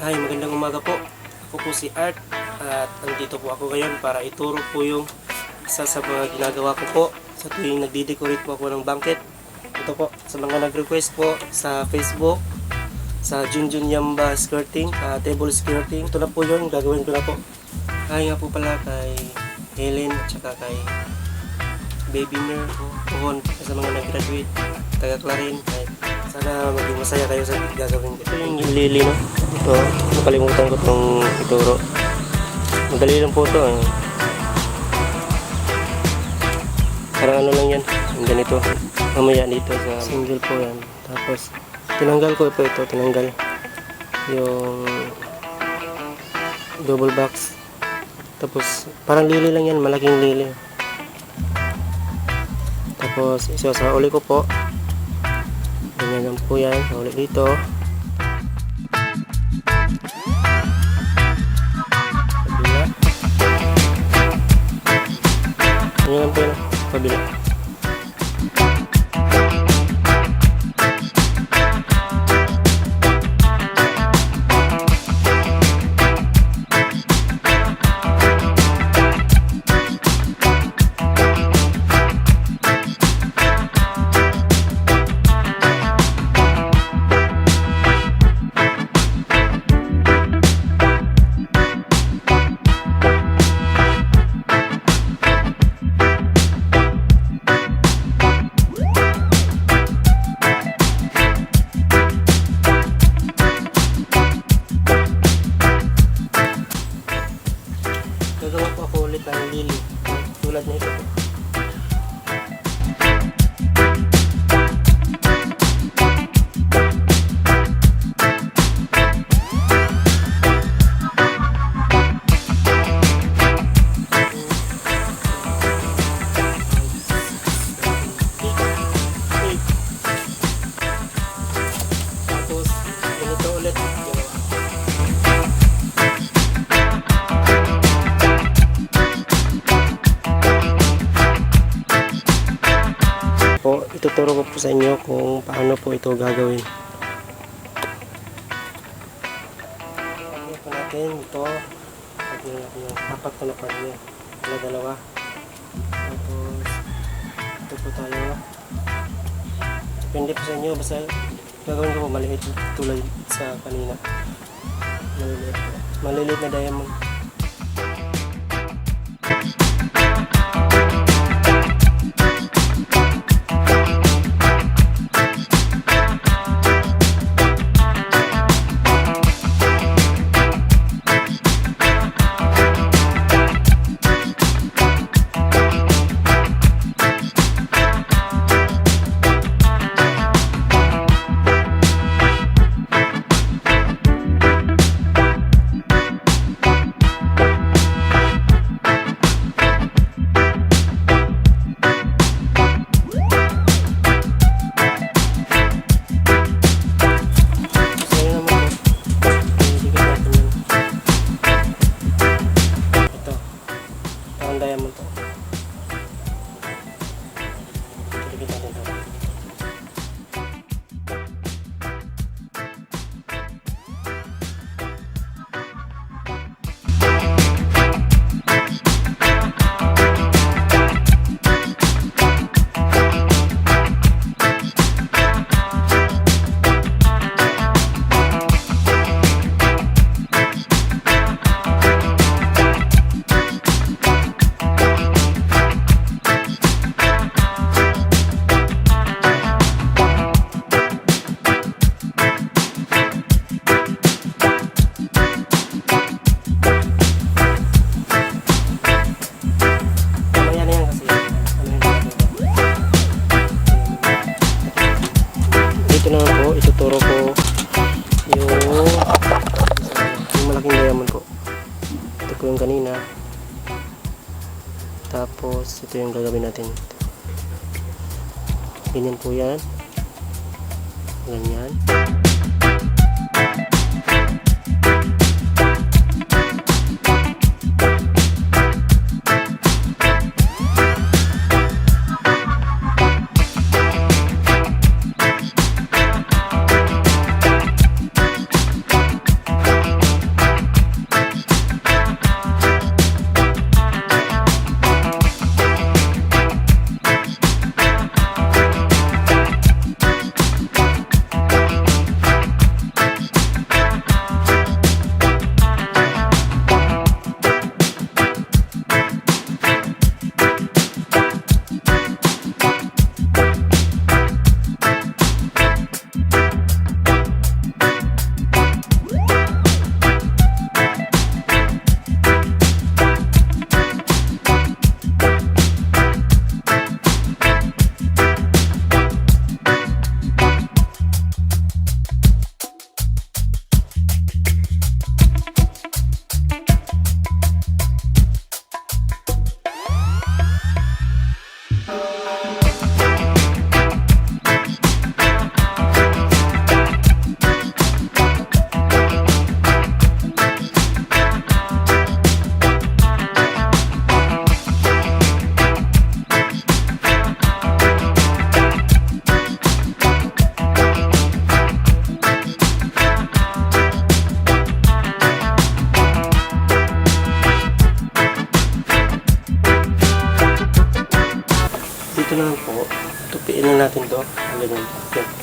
Hi, magandang umaga po. Ako po si Art at nandito po ako ngayon para ituro po yung isa sa mga ginagawa ko po sa tuwing nagdi-decorate po ako ng bangket. Ito po, sa mga nag-request po sa Facebook, sa Junjun Yamba Skirting, Table Skirting. Ito na po yun, gagawin ko na po. Hi nga po pala kay Helen at saka kay Baby Mir po sa mga nag-graduate, taga Clarin. Sana maging masaya kayo sa gagawin ko. Ito yung lily, no? Ito, nakalimutan ko itong ituro. Madali lang po ito. Parang ano lang yan. Yung ganito. Mamaya dito sa single po yan. Tapos, tinanggal ko po ito. Tinanggal yung double box. Tapos, parang lily lang yan. Malaking lily. Tapos, isasauli ko po. Ganyan lang po yan. Sauli dito. Kabila. Ganyan lang po yan. Kabila. Gagawa po ako ulit ng lily tulad na ito. Tapos ganito ulit. Po, ituturo ko po sa inyo kung paano po ito gagawin. Lagyan po natin ito. Lagyan natin yung apat na part niya. Dalawa. Tapos, ito po tayo. Depende po sa inyo. Basta gagawin ko po maliit tulad sa kanina. Maliliit na diamond. Diamond to. Dikit natin to. Ito naman po, ituturo ko yung malaking diamond po. Ito po yung kanina. Tapos ito yung gagawin natin. Ganyan po yan. Ganyan. Lagyan lang natin to. Lagyan. Okay.